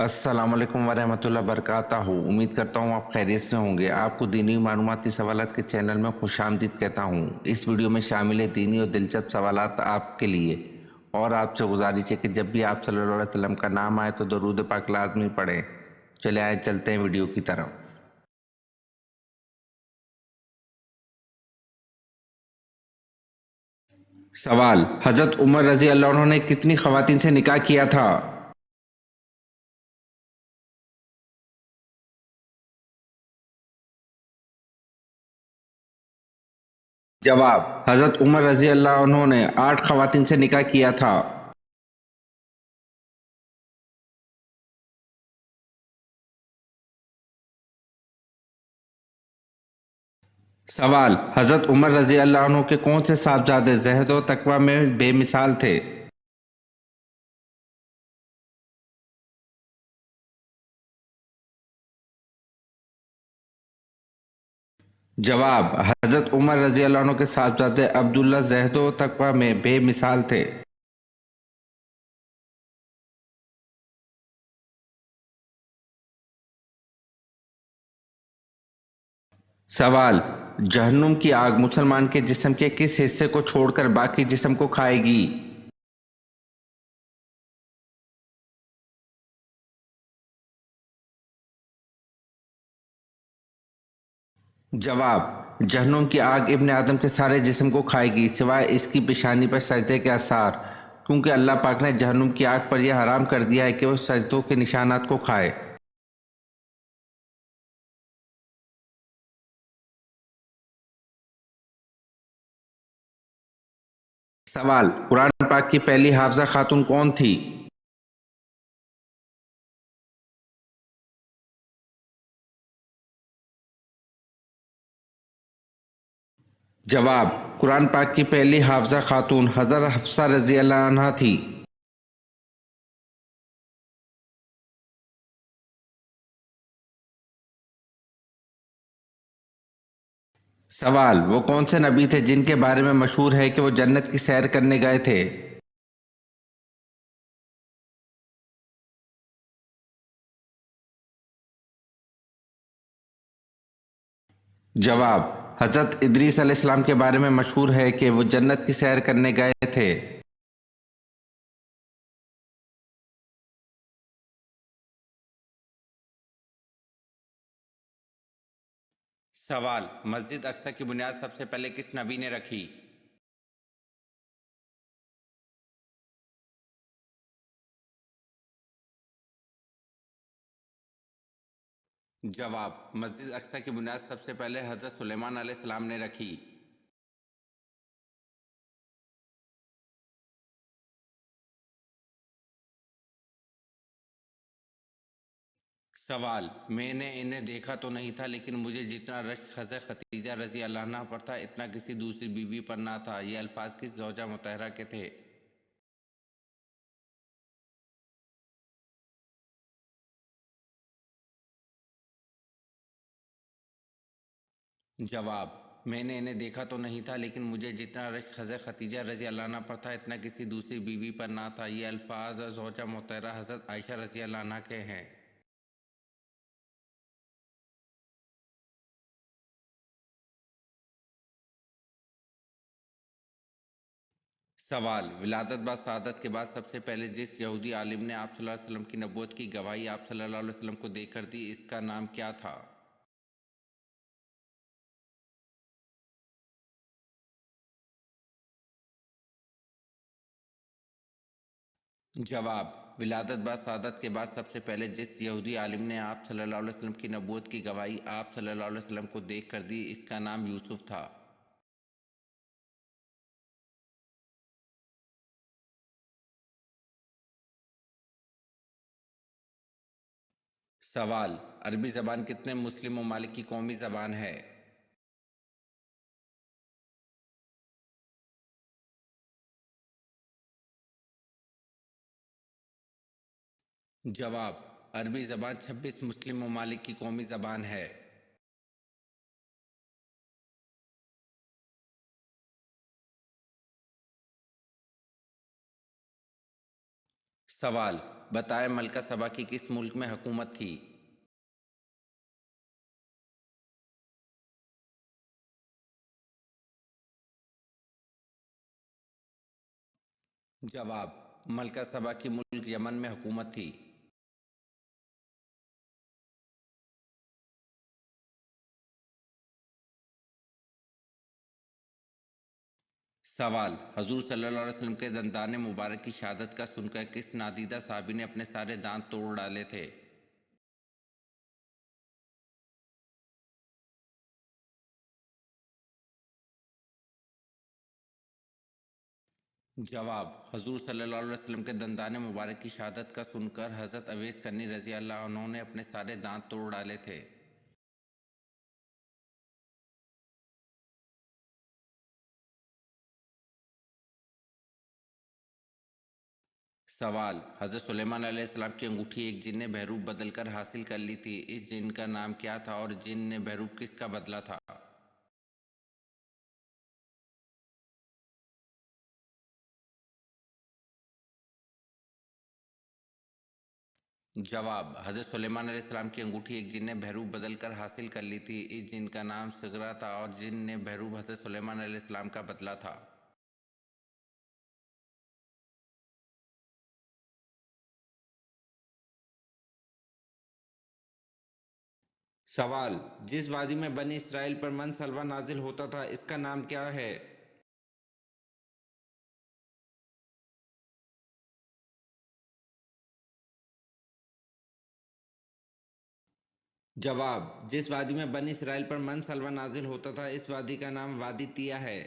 السلام علیکم ورحمۃ اللہ وبرکاتہ۔ امید کرتا ہوں آپ خیریت سے ہوں گے۔ آپ کو دینی معلوماتی سوالات کے چینل میں خوش آمدید کہتا ہوں۔ اس ویڈیو میں شامل ہے دینی اور دلچسپ سوالات آپ کے لیے، اور آپ سے گزارش ہے کہ جب بھی آپ صلی اللہ علیہ وسلم کا نام آئے تو درود پاک لازمی پڑھیں۔ چلے آئے چلتے ہیں ویڈیو کی طرف۔ سوال: حضرت عمر رضی اللہ عنہ نے کتنی خواتین سے نکاح کیا تھا؟ جواب: حضرت عمر رضی اللہ عنہ نے 8 خواتین سے نکاح کیا تھا۔ سوال: حضرت عمر رضی اللہ عنہ کے کون سے صاحبزادے زہد و تقوی میں بے مثال تھے؟ جواب: حضرت عمر رضی اللہ عنہ کے صاحبزادے عبداللہ زہد و تقوی میں بے مثال تھے۔ سوال: جہنم کی آگ مسلمان کے جسم کے کس حصے کو چھوڑ کر باقی جسم کو کھائے گی؟ جواب: جہنم کی آگ ابن آدم کے سارے جسم کو کھائے گی سوائے اس کی پیشانی پر سجدے کے آثار، کیونکہ اللہ پاک نے جہنم کی آگ پر یہ حرام کر دیا ہے کہ وہ سجدوں کے نشانات کو کھائے۔ سوال: قرآن پاک کی پہلی حافظہ خاتون کون تھی؟ جواب: قرآن پاک کی پہلی حافظہ خاتون حضرت حفصہ رضی اللہ عنہا تھی۔ سوال: وہ کون سے نبی تھے جن کے بارے میں مشہور ہے کہ وہ جنت کی سیر کرنے گئے تھے؟ جواب: حضرت ادریس علیہ السلام کے بارے میں مشہور ہے کہ وہ جنت کی سیر کرنے گئے تھے۔ سوال: مسجد اقصی کی بنیاد سب سے پہلے کس نبی نے رکھی؟ جواب: مسجد اقصی کی بنیاد سب سے پہلے حضرت سلیمان علیہ السلام نے رکھی۔ سوال: میں نے انہیں دیکھا تو نہیں تھا لیکن مجھے جتنا رشک حضرت ختیجہ رضی اللہ عنہا پر تھا اتنا کسی دوسری بیوی پر نہ تھا۔ یہ الفاظ کس زوجہ مطہرہ کے تھے؟ جواب: میں نے انہیں دیکھا تو نہیں تھا لیکن مجھے جتنا رشک حضرت ختیجہ رضی اللہ عنہا پر تھا اتنا کسی دوسری بیوی پر نہ تھا۔ یہ الفاظ زوجہ مطہرہ حضرت عائشہ رضی اللہ عنہا کے ہیں۔ سوال: ولادت بعد شہادت کے بعد سب سے پہلے جس یہودی عالم نے آپ صلی اللہ علیہ وسلم کی نبوت کی گواہی آپ صلی اللہ علیہ وسلم کو دے کر دی، اس کا نام کیا تھا؟ جواب: ولادت بعد شہادت کے بعد سب سے پہلے جس یہودی عالم نے آپ صلی اللہ علیہ وسلم کی نبوت کی گواہی آپ صلی اللہ علیہ وسلم کو دے کر دی، اس کا نام یوسف تھا۔ سوال: عربی زبان کتنے مسلم ممالک کی قومی زبان ہے؟ جواب: عربی زبان 26 مسلم ممالک کی قومی زبان ہے۔ سوال: بتائیں ملکہ سبا کی کس ملک میں حکومت تھی؟ جواب: ملکہ سبا کی ملک یمن میں حکومت تھی۔ سوال: حضور صلی اللہ علیہ وسلم کے دندان مبارک کی شہادت کا سن کر کس نادیدہ صحابی نے اپنے سارے دانت توڑ ڈالے تھے؟ جواب: حضور صلی اللہ علیہ وسلم کے دندان مبارک کی شہادت کا سن کر حضرت اویس کرنی رضی اللہ عنہ نے اپنے سارے دانت توڑ ڈالے تھے۔ سوال: حضرت سلیمان علیہ السلام کی انگوٹھی ایک جن نے بحروب بدل کر حاصل کر لی تھی، اس جن کا نام کیا تھا اور جن نے بحروب کس کا بدلا تھا؟ جواب: حضرت سلیمان علیہ السلام کی انگوٹھی ایک جن نے بحروب بدل کر حاصل کر لی تھی، اس جن کا نام سگرا تھا اور جن نے بحروب حضرت سلیمان علیہ السلام کا بدلا تھا۔ سوال: جس وادی میں بنی اسرائیل پر من سلوہ نازل ہوتا تھا اس کا نام کیا ہے؟ جواب: جس وادی میں بنی اسرائیل پر من سلوہ نازل ہوتا تھا اس وادی کا نام وادی تیہ ہے۔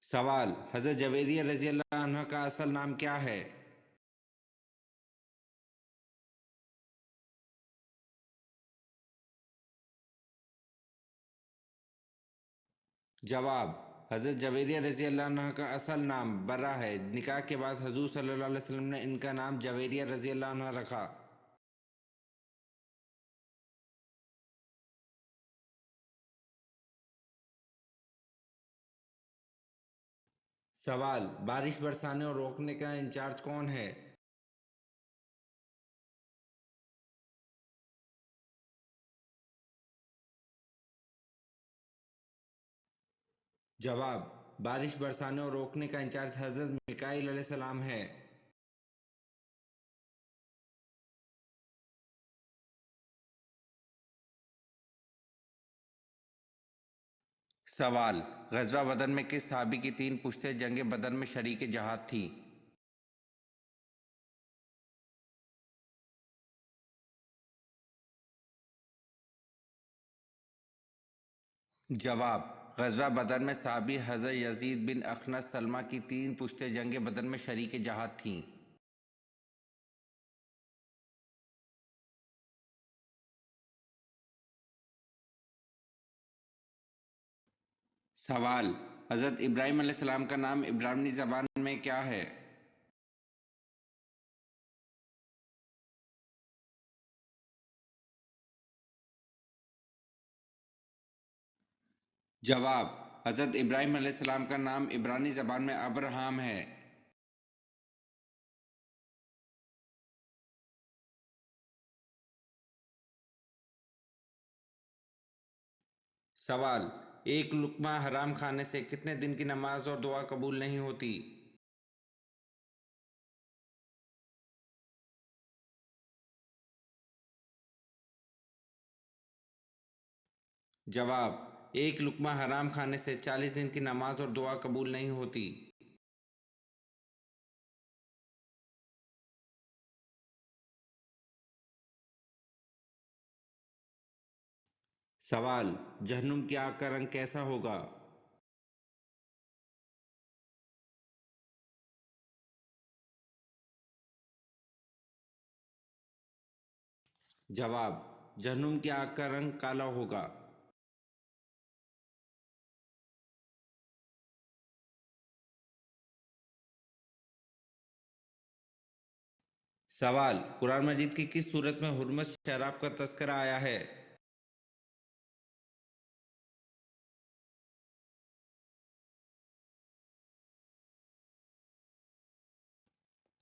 سوال: حضرت جویریہ رضی اللہ عنہ کا اصل نام کیا ہے؟ جواب: حضرت جویریہ رضی اللہ عنہ کا اصل نام برہ ہے، نکاح کے بعد حضور صلی اللہ علیہ وسلم نے ان کا نام جویریہ رضی اللہ عنہ رکھا۔ سوال: بارش برسانے اور روکنے کا انچارج کون ہے؟ جواب: بارش برسانے اور روکنے کا انچارج حضرت میکائیل علیہ السلام ہے۔ سوال: غزوہ بدر میں کس صحابی کی 3 پشتیں جنگ بدر میں شریک جہاد تھیں؟ جواب: غزوہ بدر میں صحابی حضرت یزید بن اخنس سلمہ کی 3 پشتیں جنگ بدر میں شریک جہاد تھیں۔ سوال: حضرت ابراہیم علیہ السلام کا نام عبرانی زبان میں کیا ہے؟ جواب: حضرت ابراہیم علیہ السلام کا نام عبرانی زبان میں ابراہام ہے۔ سوال: ایک لقمہ حرام کھانے سے کتنے دن کی نماز اور دعا قبول نہیں ہوتی؟ جواب: ایک لقمہ حرام کھانے سے 40 دن کی نماز اور دعا قبول نہیں ہوتی۔ سوال: جہنم کی آگ کا رنگ کیسا ہوگا؟ جواب: جہنم کی آگ کا رنگ کالا ہوگا۔ سوال: قرآن مجید کی کس صورت میں حرمت شراب کا تذکرہ آیا ہے؟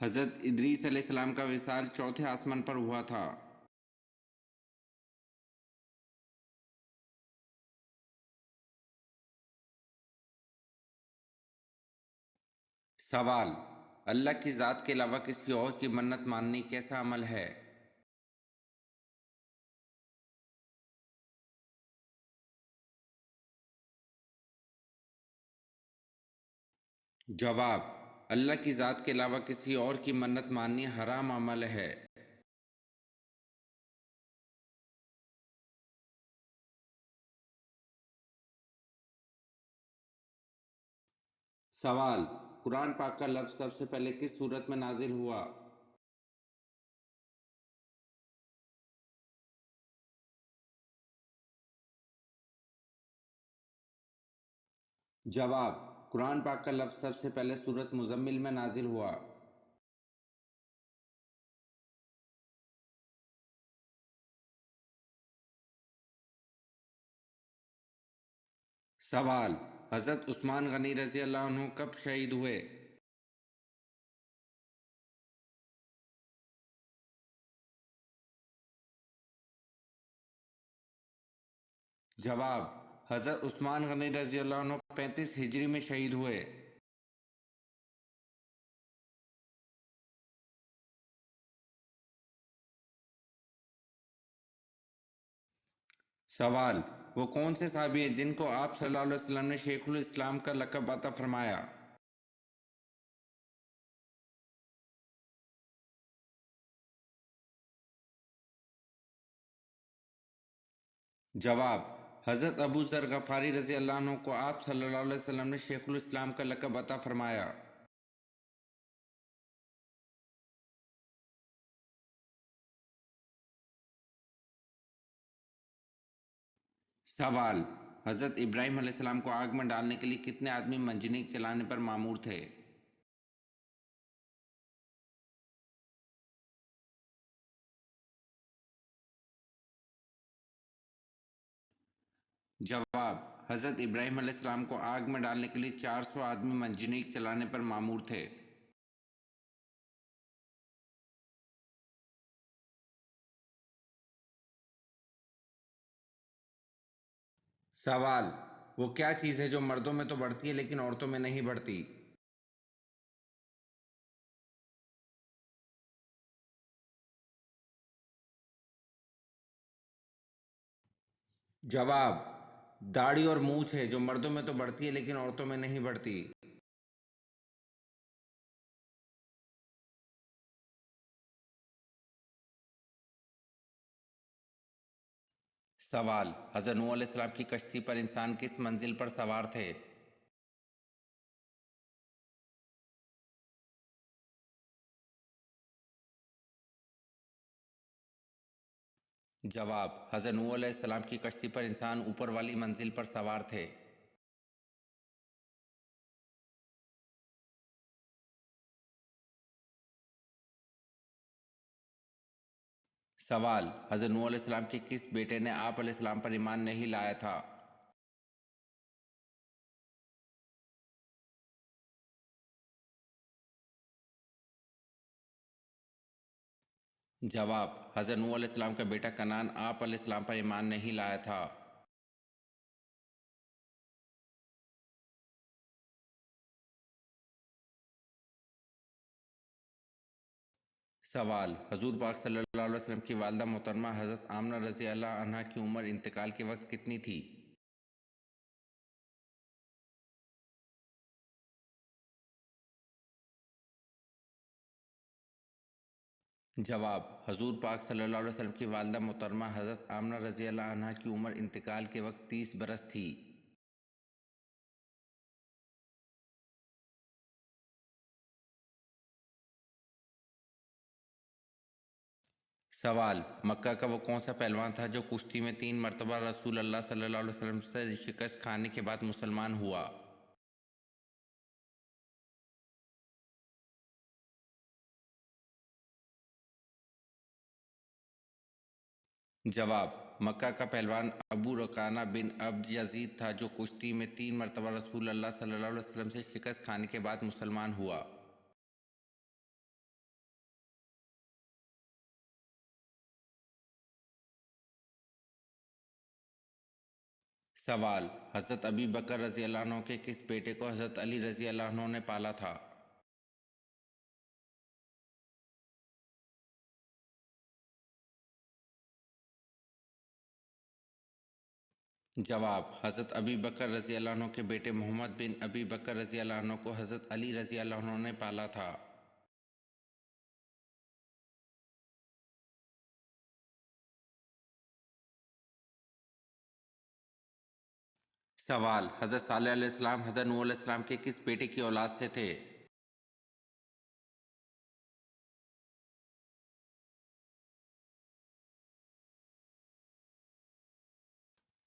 حضرت ادریس علیہ السلام کا وصال چوتھے آسمان پر ہوا تھا۔ سوال: اللہ کی ذات کے علاوہ کسی اور کی منت ماننی کیسا عمل ہے؟ جواب: اللہ کی ذات کے علاوہ کسی اور کی منت ماننی حرام عمل ہے۔ سوال: قرآن پاک کا لفظ سب سے پہلے کس سورت میں نازل ہوا؟ جواب: قرآن پاک کا لفظ سب سے پہلے سورت مزمل میں نازل ہوا۔ سوال: حضرت عثمان غنی رضی اللہ عنہ کب شہید ہوئے؟ جواب: حضرت عثمان غنی رضی اللہ عنہ 35 ہجری میں شہید ہوئے۔ سوال: وہ کون سے صحابی ہیں جن کو آپ صلی اللہ علیہ وسلم نے شیخ الاسلام کا لقب عطا فرمایا؟ جواب: حضرت ابو ذر غفاری رضی اللہ عنہ کو آپ صلی اللہ علیہ وسلم نے شیخ الاسلام کا لقب عطا فرمایا۔ سوال: حضرت ابراہیم علیہ السلام کو آگ میں ڈالنے کے لیے کتنے آدمی منجنیق چلانے پر مامور تھے؟ جواب: حضرت ابراہیم علیہ السلام کو آگ میں ڈالنے کے لیے 400 آدمی منجنیق چلانے پر مامور تھے۔ سوال: وہ کیا چیز ہے جو مردوں میں تو بڑھتی ہے لیکن عورتوں میں نہیں بڑھتی؟ جواب: داڑھی اور مونچھ ہے جو مردوں میں تو بڑھتی ہے لیکن عورتوں میں نہیں بڑھتی۔ سوال: حضرت نوح علیہ السلام کی کشتی پر انسان کس منزل پر سوار تھے؟ جواب: حضرت نوح علیہ السلام کی کشتی پر انسان اوپر والی منزل پر سوار تھے۔ سوال: حضرت نوح علیہ السلام کے کس بیٹے نے آپ علیہ السلام پر ایمان نہیں لایا تھا؟ جواب: حضرت نوح علیہ السلام کا بیٹا کنعان آپ علیہ السلام پر ایمان نہیں لایا تھا۔ سوال: حضور پاک صلی اللہ علیہ وسلم کی والدہ محترمہ حضرت آمنہ رضی اللہ عنہا کی عمر انتقال کے وقت کتنی تھی؟ جواب: حضور پاک صلی اللہ علیہ وسلم کی والدہ محترمہ حضرت آمنہ رضی اللہ عنہا کی عمر انتقال کے وقت 30 برس تھی۔ سوال: مکہ کا وہ کون سا پہلوان تھا جو کشتی میں 3 مرتبہ رسول اللہ صلی اللہ علیہ وسلم سے شکست کھانے کے بعد مسلمان ہوا؟ جواب: مکہ کا پہلوان ابو رکانہ بن عبد یزید تھا جو کشتی میں 3 مرتبہ رسول اللہ صلی اللہ علیہ وسلم سے شکست کھانے کے بعد مسلمان ہوا۔ سوال: حضرت ابی بکر رضی اللہ عنہ کے کس بیٹے کو حضرت علی رضی اللہ عنہ نے پالا تھا؟ جواب: حضرت ابی بکر رضی اللہ عنہ کے بیٹے محمد بن ابی بکر رضی اللہ عنہ کو حضرت علی رضی اللہ عنہ نے پالا تھا۔ سوال: حضرت صالح علیہ السلام حضرت نوح علیہ السلام کے کس بیٹے کی اولاد سے تھے؟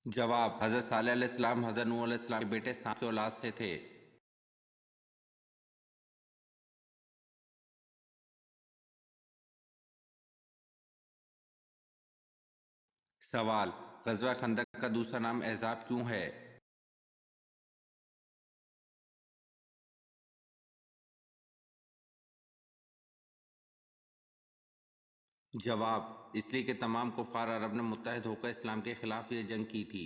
جواب: حضرت صالح علیہ السلام حضرت نوح علیہ السلام کے بیٹے سام کی اولاد سے تھے۔ سوال: غزوہ خندق کا دوسرا نام احزاب کیوں ہے؟ جواب: اس لیے کہ تمام کفار عرب نے متحد ہو کر اسلام کے خلاف یہ جنگ کی تھی۔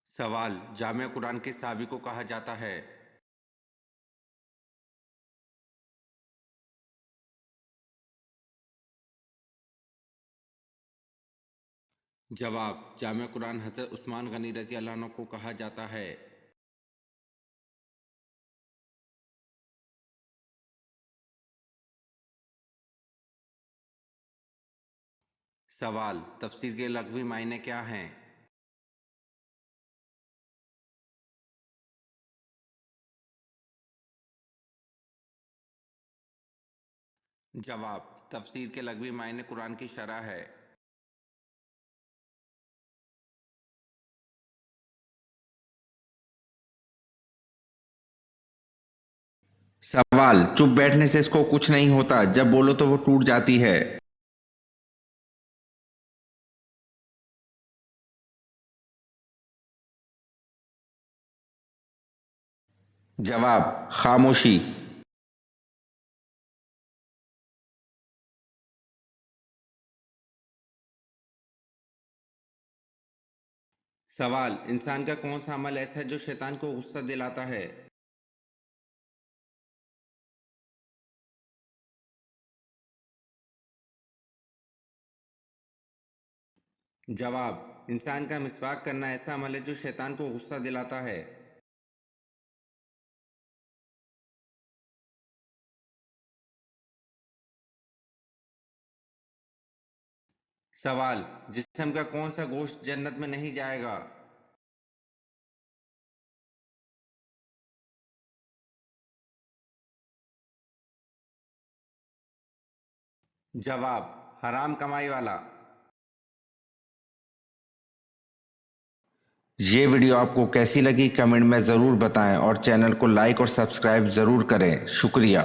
سوال: جامع قرآن کس صحابی کو کہا جاتا ہے؟ جواب: جامع قرآن حضرت عثمان غنی رضی اللہ عنہ کو کہا جاتا ہے۔ سوال: تفسیر کے لغوی معنی کیا ہیں؟ جواب: تفسیر کے لغوی معنی قرآن کی شرح ہے۔ سوال: چپ بیٹھنے سے اس کو کچھ نہیں ہوتا، جب بولو تو وہ ٹوٹ جاتی ہے۔ جواب: خاموشی۔ سوال: انسان کا کون سا عمل ایسا ہے جو شیطان کو غصہ دلاتا ہے؟ جواب: انسان کا مسواک کرنا ایسا عمل ہے جو شیطان کو غصہ دلاتا ہے۔ سوال: جسم کا کون سا گوشت جنت میں نہیں جائے گا؟ جواب: حرام کمائی والا۔ یہ ویڈیو آپ کو کیسی لگی کمنٹ میں ضرور بتائیں اور چینل کو لائک اور سبسکرائب ضرور کریں۔ شکریہ۔